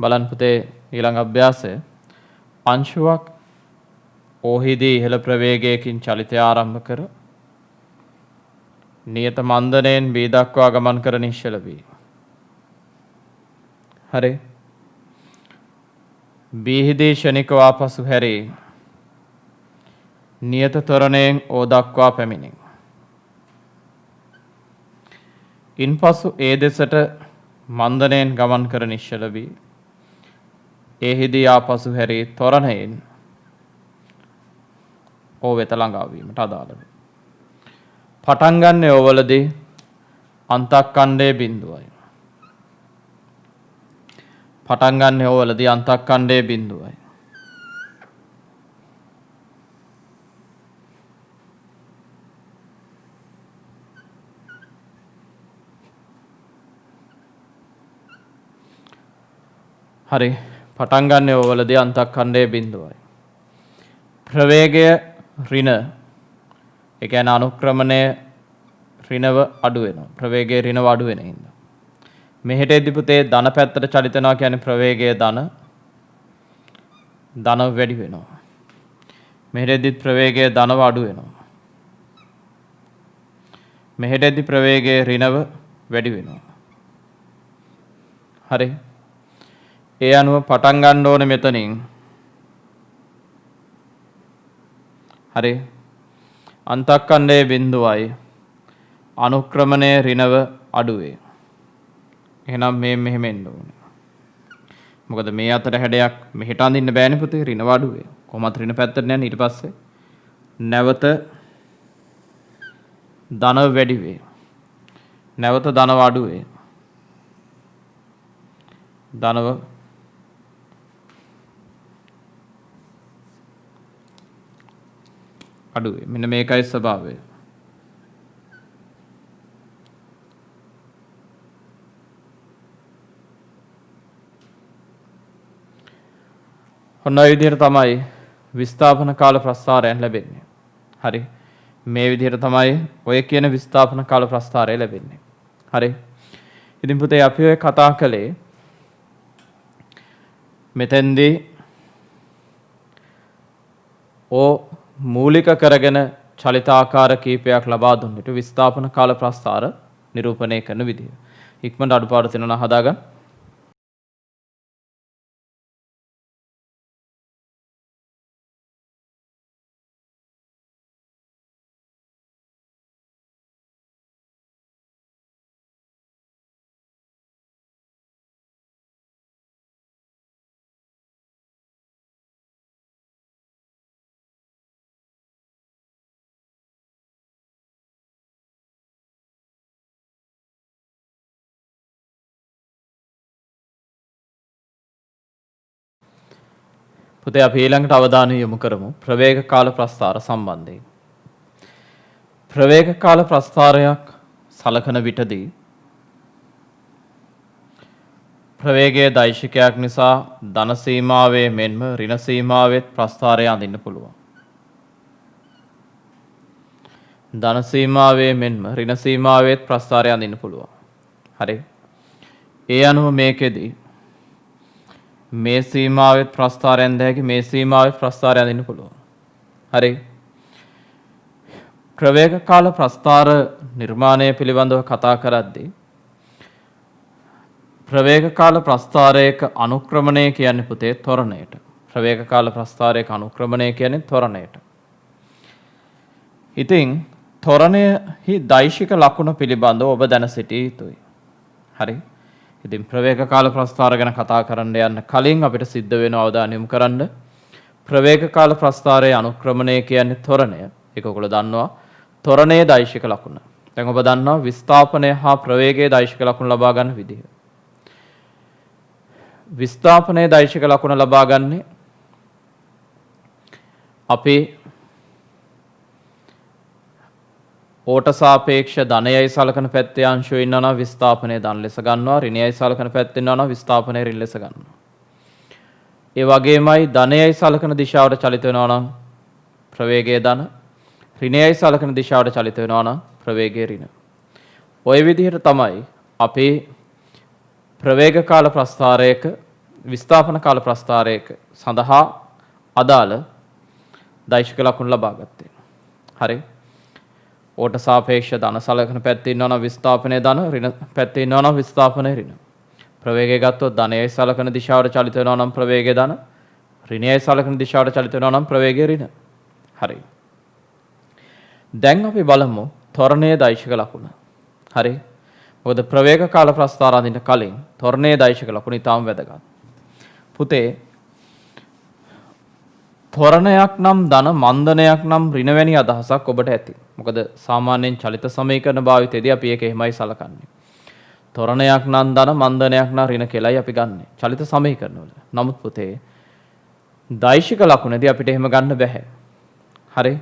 බලන්න පුතේ ඊළඟ අභ්‍යාසය අංශුවක් ඕහිදී ඉහළ ප්‍රවේගයකින් චලිතය ආරම්භ කර නියත මන්දනයෙන් B දක්වා ගමන් කර නිශ්චල වී. හරි. B හිදී ෂණිකව ආපසු හැරී නියත ත්වරණයෙන් O දක්වා පැමිණේ. ඉන්පසු A දෙසට මන්දනයෙන් ගමන් කර නිශ්චල වී එහිදී ආපසු හැරී ත්වරණයෙන් O වෙත ළඟා වීමට අදාළව. පටන් ගන්න ඕවලදී අන්තක්ඛණ්ඩයේ බිඳුවයි. පටන් ගන්න ඕවලදී අන්තක්ඛණ්ඩයේ බිඳුවයි. හරි. පටන් ගන්න ඕවලදී අන්තක්ඛණ්ඩයේ බිඳුවයි. ප්‍රවේගය ඍණ ඒ කියන්නේ අනුක්‍රමණය ඍණව අඩු වෙනවා. ප්‍රවේගයේ ඍණව අඩු වෙන හින්දා. මෙහෙට එද්දි පුතේ ධන පැත්තට චලිත වෙනවා කියන්නේ ප්‍රවේගය ධන වැඩි වෙනවා. මෙහෙට එද්දි ප්‍රවේගය ධනව අඩු වෙනවා. මෙහෙට එද්දි ප්‍රවේගය ඍණව වැඩි වෙනවා. හරි. ඒ අනුව පටන් ගන්න ඕනේ මෙතනින්. හරි. අන්තක්ඛණ්ඩයේ බිඳුවයි අනුක්‍රමණයේ ඍණව අඩුවේ. එහෙනම් මේ මෙහෙම එන්න ඕනේ. මොකද මේ අතර හැඩයක් මෙහෙට අඳින්න බෑනේ පුතේ ඍණ වඩුවේ. කොහොමත් ඍණ පැත්තට යන්නේ ඊට පස්සේ නැවත ධන වැඩි වේ. නැවත ධන වඩු වේ. ධනව අඩු වේ. මෙන්න මේකයි ස්වභාවය. ඔන්න ඔය විදිහට තමයි විස්ථාපන කාල ප්‍රස්ථාරයන් ලැබෙන්නේ. හරි. මේ විදිහට තමයි ඔය කියන විස්ථාපන කාල ප්‍රස්ථාරය ලැබෙන්නේ. හරි. ඉතින් පුතේ අපි ඔය කතා කළේ මෙතෙන්දී මූලික කරගෙන චලිතාකාර කීපයක් ලබා දුන්නට විස්ථාපන කාල ප්‍රස්ථාර නිරූපණය කරන විදිහ. ඉක්මනට අඩුපාඩු තියෙනවා හදාගන්න. පුතේ අපි ඊළඟට අවධානය යොමු කරමු ප්‍රවේග කාල ප්‍රස්ථාර සම්බන්ධයෙන්. ප්‍රවේග කාල ප්‍රස්ථාරයක් සලකන විටදී ප්‍රවේගයේ දෛශිකයක් නිසා ධන සීමාවේ මෙන්ම ඍණ සීමාවෙත් ප්‍රස්ථාරය අඳින්න පුළුවන්. ධන සීමාවේ මෙන්ම ඍණ සීමාවෙත් ප්‍රස්ථාරය අඳින්න පුළුවන්. හරි. ඒ අනුව මේකෙදී මේ සීමාවෙත් ප්‍රස්ථාරයෙන් දැකි මේ සීමාවෙත් ප්‍රස්ථාරය අඳින්න පුළුවන්. හරි. ප්‍රවේග කාල ප්‍රස්ථාර නිර්මාණය පිළිබඳව කතා කරද්දී ප්‍රවේග කාල ප්‍රස්ථාරයක අනුක්‍රමණය කියන්නේ පුතේ ත්වරණයට. ප්‍රවේග කාල ප්‍රස්ථාරයක අනුක්‍රමණය කියන්නේ ත්වරණයට. ඉතින් ත්වරණයෙහි දෛශික ලක්ෂණ පිළිබඳව ඔබ දැන සිටිය යුතුයි. හරි. ඉතින් ප්‍රවේග කාල ප්‍රස්ථාර ගැන කතා කරන්න යන්න කලින් අපිට සිද්ධ වෙන අවධානය යොමු කරන්න ප්‍රවේග කාල ප්‍රස්ථාරයේ අනුක්‍රමණය කියන්නේ ත්වරණය. ඒක ඔයගොල්ලෝ දන්නවා. ත්වරණයේ දෛශික ලක්ෂණ. දැන් ඔබ දන්නවා විස්ථාපනය හා ප්‍රවේගයේ දෛශික ලක්ෂණ ලබා ගන්න විදිහ. විස්ථාපනයේ දෛශික ලක්ෂණ ලබා ගන්නේ අපි ඕට සාපේක්ෂ ධනයයි සලකන පැත්තේ අංශය ඉන්නවා නම් විස්ථාපනය ධන ලෙස ගන්නවා. ඍණයයි සලකන පැත්තේ ඉන්නවා නම් විස්ථාපනය ඍණ ලෙස ගන්නවා. ඒ වගේමයි ධනයයි සලකන දිශාවට චලිත වෙනවා නම් ප්‍රවේගයේ ධන, ඍණයයි සලකන දිශාවට චලිත වෙනවා නම් ප්‍රවේගයේ ඍණ. ওই විදිහට තමයි අපි ප්‍රවේග කාල ප්‍රස්ථාරයක විස්ථාපන කාල ප්‍රස්ථාරයක සඳහා අදාළ දෛශික ලක්ෂණ ලබා ගත්තේ. හරි. ඕට සාපේක්ෂ ධන සලකන පැත්තේ ඉන්නවා නම් විස්ථාපනයේ ධන, ඍණ පැත්තේ ඉන්නවා නම් විස්ථාපනයේ ඍණ. ප්‍රවේගය ගත්තොත් ධනයයි සලකන දිශාවට චලිත වෙනවා නම් ප්‍රවේගයේ ධන, ඍණයයි සලකන දිශාවට චලිත වෙනවා නම් ප්‍රවේගයේ ඍණ. හරි. දැන් අපි බලමු ත්වරණයේ දෛශික ලක්ෂණ. හරි. මොකද ප්‍රවේග කාල ප්‍රස්ථාර අඳින්න කලින් ත්වරණයේ දෛශික ලක්ෂණ ඉතාම වැදගත්. පුතේ ත්වරණයක් නම් ධන, මන්දනයක් නම් ඍණ වැනි අදහසක් ඔබට ඇති. මොකද සාමාන්‍යයෙන් චලිත සමීකරණ භාවිතයේදී අපි ඒක එහෙමයි සලකන්නේ. ත්වරණයක් නම් ධන, මන්දනයක් නම් ඍණ කියලායි අපි ගන්නෙ චලිත සමීකරණවල. නමුත් පුතේ දෛශික ලක්ෂණදී අපිට එහෙම ගන්න බෑ. හරි.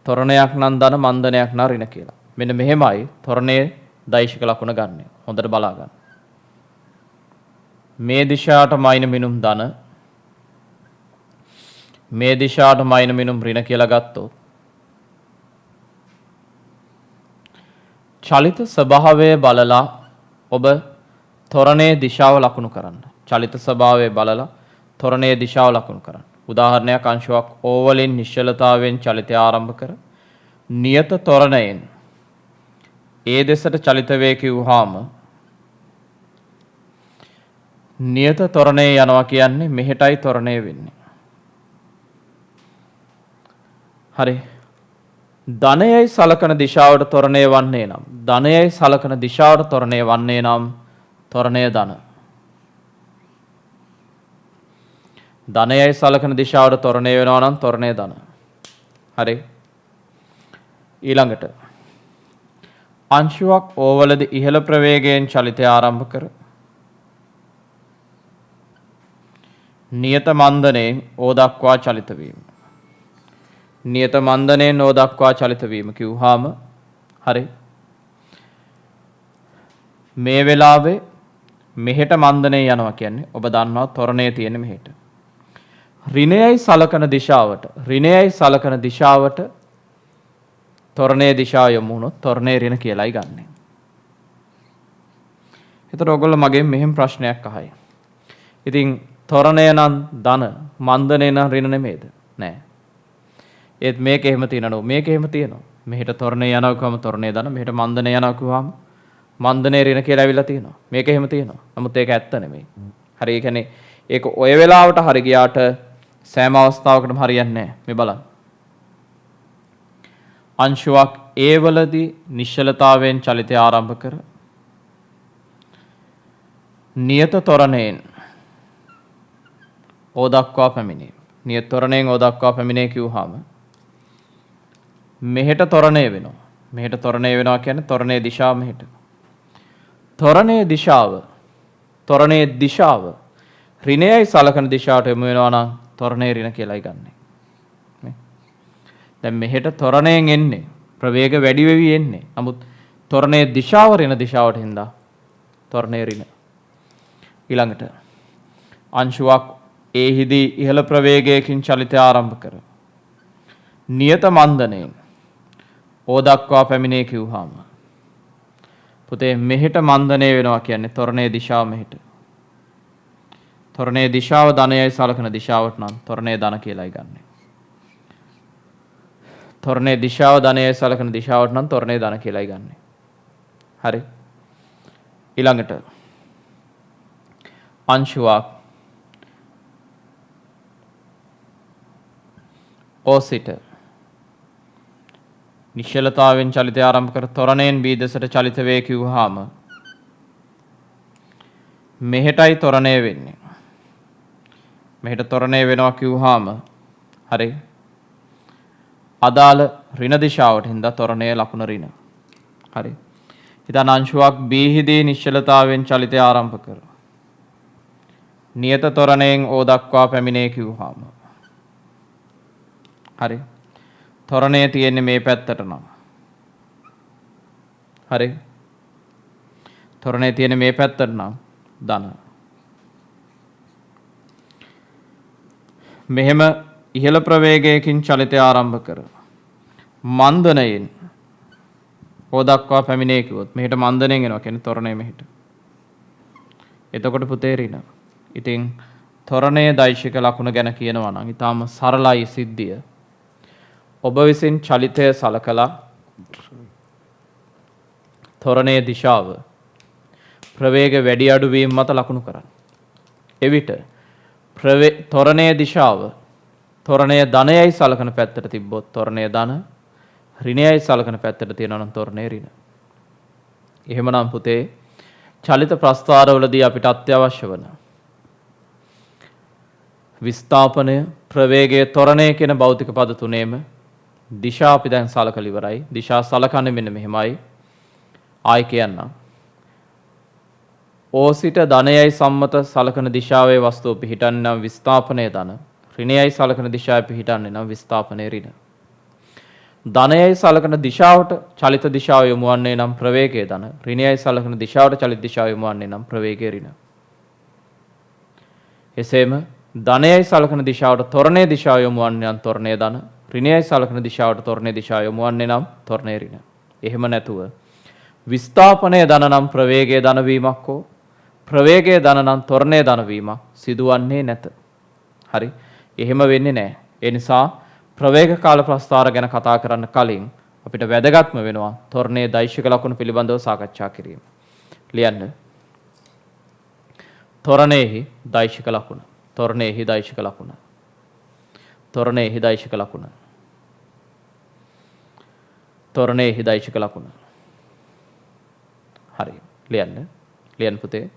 ත්වරණයක් නම් ධන, මන්දනයක් නම් ඍණ කියලා. මෙන්න මෙහෙමයි ත්වරණයේ දෛශික ලක්ෂණ ගන්න. හොඳට බලා ගන්න. මේ දිශාවට මයින මිනුම් ධන, මේ දිශාවට මයින මිනුම් ඍණ කියලා ගත්තොත් චලිත ස්වභාවය බලලා ඔබ ත්වරණයේ දිශාව ලකුණු කරන්න. චලිත ස්වභාවය බලලා ත්වරණයේ දිශාව ලකුණු කරන්න. උදාහරණයක් අංශුවක් O වලින් නිශ්චලතාවයෙන් චලිතය ආරම්භ කර නියත ත්වරණයෙන් ඒ දෙසට චලිත වේ කිව්වහම නියත ත්වරණයේ යනවා කියන්නේ මෙහෙටයි ත්වරණය වෙන්නේ. හරි. ධනයයි සලකන දිශාවට ත්වරණය වන්නේ නම් ධනයයි සලකන දිශාවට ත්වරණය වන්නේ නම් ත්වරණය ධන. ධනයයි සලකන දිශාවට තොරණය වෙනවා නම් තොරණය ධන. හරි. ඊළඟට අංශුවක් ඕවලදී ඉහළ ප්‍රවේගයෙන් චලිතය ආරම්භ කර නියත මන්දනයෙන් ඕ දක්වා චලිත වීම. නියත මන්දනයෙන් ඕ දක්වා චලිත වීම කිව්වහම හරි. මේ වෙලාවේ මෙහෙට මන්දනේ යනවා කියන්නේ ඔබ දන්නවා තොරණේ තියෙන මෙහෙට. ඍණයයි සලකන දිශාවට තොරණේ දිශාව යොමු වුණොත් තොරණේ ඍණ කියලායි ගන්නෙ. ඒතර ඔයගොල්ලෝ මගෙන් මෙහෙම ප්‍රශ්නයක් අහයි. ඉතින් තොරණය නම් ධන මන්දනේ නම් ඍණ නෙමෙයිද? නෑ. ඒත් මේක එහෙම තියෙනවද? මේක එහෙම තියෙනවා. මෙහෙට තොරණේ යනවා කිව්වම තොරණේ ධන, මෙහෙට මන්දනේ යනවා කිව්වම මන්දනේ ඍණ කියලා ඇවිල්ලා තියෙනවා. මේක එහෙම තියෙනවා. නමුත් ඒක ඇත්ත නෙමෙයි. හරි. ඒ කියන්නේ ඒක ඔය වෙලාවට හරි ගියාට සෑම අවස්ථාවකටම හරියන්නේ නැහැ. මේ බලන්න. අංශුවක් A වලදී නිශ්චලතාවයෙන් චලිතය ආරම්භ කර නියත තොරණයෙන් O දක්වා පැමිණේ. නියත තොරණයෙන් O දක්වා පැමිණේ කිව්වහම මෙහෙට තොරණය වෙනවා. මෙහෙට තොරණය වෙනවා කියන්නේ තොරණයේ දිශාව මෙහෙට. තොරණයේ දිශාව ඍණයයි සලකන දිශාවට යොමු වෙනවා නම් තොරණේ ඍණ කියලායි ගන්නෙ. දැන් මෙහෙට තොරණයෙන් එන්නේ ප්‍රවේග වැඩි වෙවි එන්නේ. නමුත් තොරණයේ දිශාව ඍණ දිශාවට හින්දා තොරණේ ඍණ. ඊළඟට අංශුවක් ඒහිදී ඉහළ ප්‍රවේගයකින් චලිතය ආරම්භ කර නියත මන්දනයෙන් ඕ දක්වා පැමිණේ කිව්වහම පුතේ මෙහෙට මන්දනය වෙනවා කියන්නේ තොරණයේ දිශාව මෙහෙට. තොරණයේ දිශාව ධනයයි සලකන දිශාවට නම් තොරණයේ ධන කියලායි ගන්නෙ. තොරණයේ දිශාව ධනයයි සලකන දිශාවට නම් තොරණයේ ධන කියලායි ගන්නෙ. හරි. ඊළඟට අංශුවක් O සිට නිශ්චලතාවෙන් චලිතය ආරම්භ කර තොරණයෙන් B දෙසට චලිත වේ කිව්වහම මෙහෙටයි තොරණය වෙන්නේ. මෙහෙට තොරණය වෙනවා කිව්වහම හරි. අදාළ ඍණ දිශාවට හින්දා තොරණයේ ලකුණ ඍණ. හරි. ඉතින් අංශුවක් B හිදී නිශ්චලතාවෙන් චලිතය ආරම්භ කර නියත තොරණයෙන් O දක්වා පැමිණේ කිව්වහම හරි. තොරණය තියෙන්නේ මේ පැත්තට නම්. හරි. තොරණය තියෙන්නේ මේ පැත්තට නම් ධන. මෙහෙම ඉහළ ප්‍රවේගයකින් චලිතය ආරම්භ කර මන්දනයෙන් O දක්වා පැමිණේ කිව්වොත් මෙහෙට මන්දනයෙන් එනවා කියන්නේ තොරණය මෙහෙට. එතකොට පුතේ ඍණ. ඉතින් තොරණයේ දෛශික ලකුණ ගැන කියනවා නම් ඊටාම සරලයි සිද්ධිය. ඔබ විසින් චලිතය සලකලා තොරණයේ දිශාව ප්‍රවේග වැඩි අඩු වීම මත ලකුණු කරන්න. එවිට තොරණයේ දිශාව තොරණය ධනයයි සලකන පැත්තට තිබ්බොත් තොරණය ධන, ඍණයයි සලකන පැත්තට තියෙනවා නම් තොරණය ඍණ. එහෙමනම් පුතේ චලිත ප්‍රස්ථාරවලදී අපිට අත්‍යවශ්‍ය වන විස්ථාපනය, ප්‍රවේගය, තොරණය කියන භෞතික පද තුනේම දිශා අපි දැන් සලකලා ඉවරයි. දිශා සලකන්නේ මෙන්න මෙහෙමයි. ආයි කියන්නම්. O සිට ධනයයි සම්මත සලකන දිශාවේ වස්තුව පිහිටන්නේ නම් විස්ථාපනය ධන, ඍණයයි සලකන දිශාවේ පිහිටන්නේ නම් විස්ථාපනය ඍණ. ධනයයි සලකන දිශාවට චලිත දිශාව යොමු වන්නේ නම් ප්‍රවේගය ධන, ඍණයයි සලකන දිශාවට චලිත දිශාව යොමු වන්නේ නම් ප්‍රවේගය ඍණ. එසේම ධනයයි සලකන දිශාවට තොරණයේ දිශාව යොමු වන්නේ නම් තොරණය ධන, ඍණයයි සලකන දිශාවට තොරණයේ දිශාව යොමු වන්නේ නම් තොරණය ඍණ. එහෙම නැතුව විස්ථාපනය ධන නම් ප්‍රවේගයේ ධන වීමක් හෝ ප්‍රවේගයේ ධන නම් තොරණයේ ධන වීමක් සිදුවන්නේ නැත. හරි. එහෙම වෙන්නේ නැහැ. ඒ නිසා ප්‍රවේග කාල ප්‍රස්ථාර ගැන කතා කරන්න කලින් අපිට වැදගත්ම වෙනවා තොරණයේ දෛශික ලකුණු පිළිබඳව සාකච්ඡා කිරීම. ලියන්න. තොරණයේහි දෛශික ලකුණ. තොරණයේහි දෛශික ලකුණ. තොරණයේහි දෛශික ලකුණ. තොරණයේහි දෛශික ලකුණ. හරි. ලියන්න. ලියන්න පුතේ.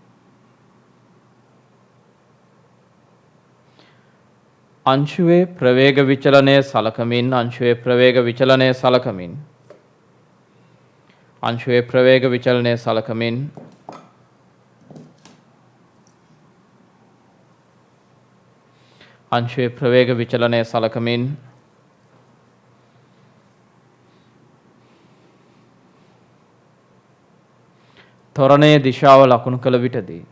අංශුවේ ප්‍රවේග විචලනය සලකමින් අංශුවේ ප්‍රවේග විචලනය සලකමින් අංශුවේ ප්‍රවේග විචලනය සලකමින් අංශුවේ ප්‍රවේග විචලනය සලකමින් තොරණයේ දිශාව ලකුණු කළ විටදී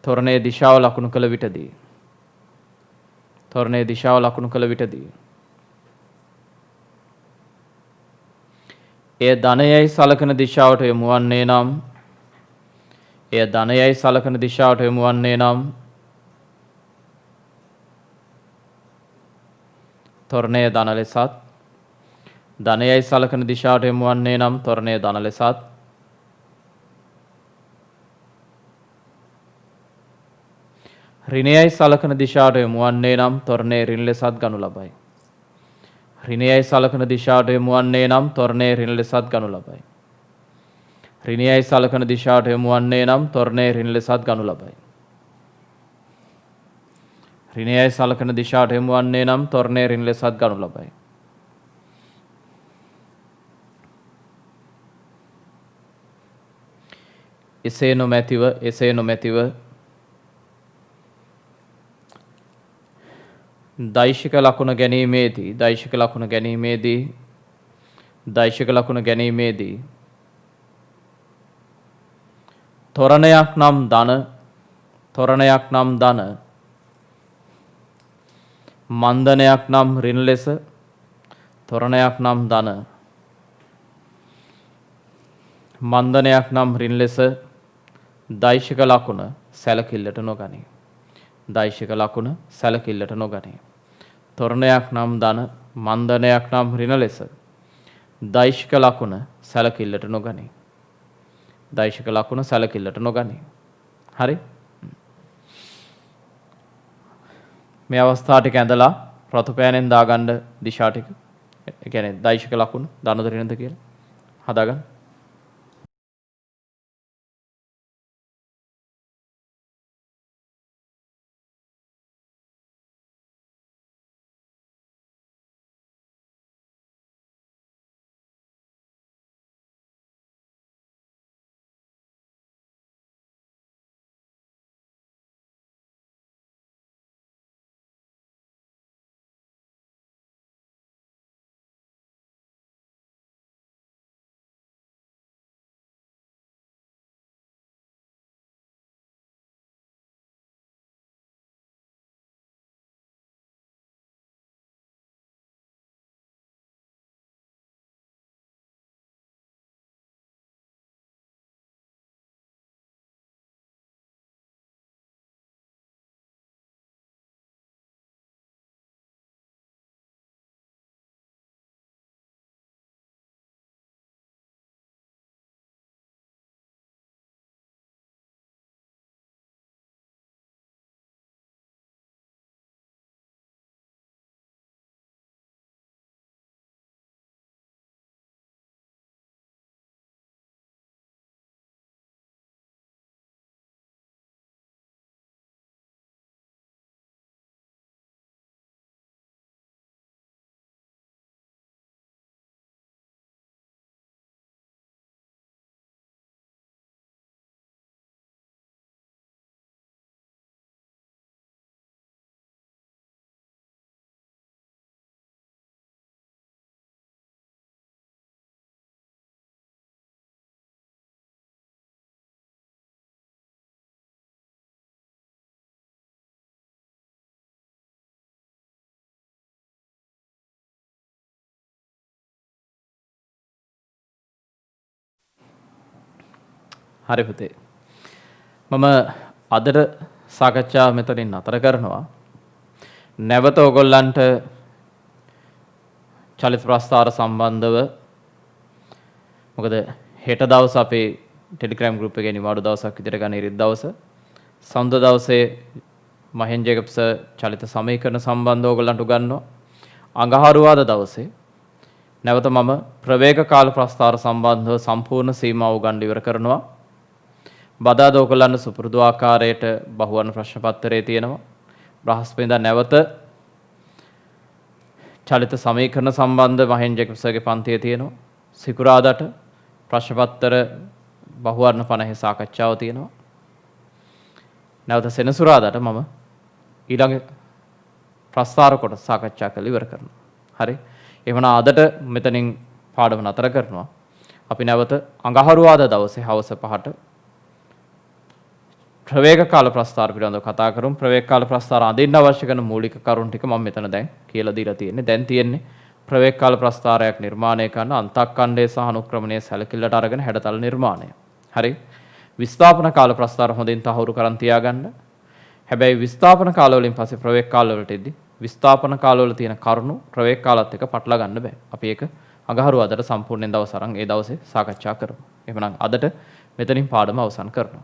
තොරණයේ දිශාව ලකුණු කළ විටදී තොරණයේ දිශාව ලකුණු කළ විටදී එය ධනයයි සලකන දිශාවට යොමු වන්නේ නම් එය ධනයයි සලකන දිශාවට යොමු වන්නේ නම් තොරණය ධන ලෙසත් ධනයයි සලකන දිශාවට යොමු වන්නේ නම් තොරණය ධන ලෙසත් ඍණයයි සලකන දිශාවට යොමු වන්නේ නම් තොරණය ඍණ ලෙසත් ගනු ලබයි. ඍණයයි සලකන දිශාවට යොමු වන්නේ නම් තොරණය ඍණ ලෙසත් ගනු ලබයි. ඍණයයි සලකන දිශාවට යොමු වන්නේ නම් තොරණය ඍණ ලෙසත් ගනු ලබයි. ඍණයයි සලකන දිශාවට යොමු වන්නේ නම් තොරණය ඍණ ලෙසත් ගනු ලබයි. එසේ නොමැතිව දෛශික ලකුණ ගැනීමේදී තොරණයක් නම් ධන මන්දනයක් නම් ඍණ ලෙස තොරණයක් නම් ධන මන්දනයක් නම් ඍණ ලෙස දෛශික ලකුණ සැලකිල්ලට නොගනී. දෛශික ලකුණ සැලකිල්ලට නොගනී. තොරණයක් නම් ධන මන්දනයක් නම් ඍණ ලෙස දෛශික ලකුණ සැලකිල්ලට නොගනී. දෛශික ලකුණ සැලකිල්ලට නොගනී. හරි? මේ අවස්ථා ටික ඇඳලා රතු පෑනෙන් දාගන්න දිශා ටික. ඒ කියන්නේ දෛශික ලකුණ ධනද ඍණද කියලා හදාගන්න. හරි පුතේ. මම අදට සාකච්ඡාව මෙතනින් නතර කරනවා. නැවත ඔයගොල්ලන්ට චලිත ප්‍රස්ථාර සම්බන්ධව මොකද හෙට දවස් අපේ ටෙලිග්‍රෑම් ගෲප් එකේ නිවාඩු දවසක් විදිහට ගන්න ඉරිදා දවස. සඳ දවසේ මහෙන් ජේකබ්ස් චලිත සමීකරණ සම්බන්ධව ඔයගොල්ලන්ට උගන්වනවා. අඟහරුවාද දවසේ නැවත මම ප්‍රවේග කාල ප්‍රස්ථාර සම්බන්ධව සම්පූර්ණ සීමාව උගන්වන්න ඉවර කරනවා. බදාද ඔයගොල්ලන්ට සුපුරුදු ආකාරයට බහුවර්ණ ප්‍රශ්න පත්‍රයේ තියෙනවා. බ්‍රහස්පතින්දා නැවත චලිත සමීකරණ සම්බන්ධ මහෙන් ජේකබ්ස්ගේ පන්තියේ තියෙනවා. සිකුරාදාට ප්‍රශ්න පත්‍ර බහුවර්ණ 50 සාකච්ඡාව තියෙනවා. නැවත සෙනසුරාදාට මම ඊළඟ ප්‍රස්තාර කොට සාකච්ඡා කරලා ඉවර කරනවා. හරි. එහෙනම් අදට මෙතනින් පාඩම නතර කරනවා. අපි නැවත අඟහරුවාදා දවසේ හවස 5ට ප්‍රවේග කාල ප්‍රස්තාර පිළිබඳව කතා කරමු. ප්‍රවේග කාල ප්‍රස්තාර අඳින්න අවශ්‍ය කරන මූලික කරුණු ටික මම මෙතන දැන් කියලා දීලා තියෙන්නේ. දැන් තියෙන්නේ ප්‍රවේග කාල ප්‍රස්තාරයක් නිර්මාණය කරන අන්තක්ඛණ්ඩය සහ අනුක්‍රමණය සැලකිල්ලට අරගෙන හැඩතල නිර්මාණය. හරි. විස්ථාපන කාල ප්‍රස්තාර හොඳින් තහවුරු කරන් තියාගන්න. හැබැයි විස්ථාපන කාලවලින් පස්සේ ප්‍රවේග කාලවලට එද්දි විස්ථාපන කාලවල තියෙන කරුණු ප්‍රවේග කාලත් එක්ක පටලවා ගන්න බෑ. අපි ඒක අඟහරුවාදට සම්පූර්ණයෙන් දවස් අරන් ඒ දවසේ සාකච්ඡා කරමු. එහෙනම් අදට මෙතනින් පාඩම අවසන් කරනවා.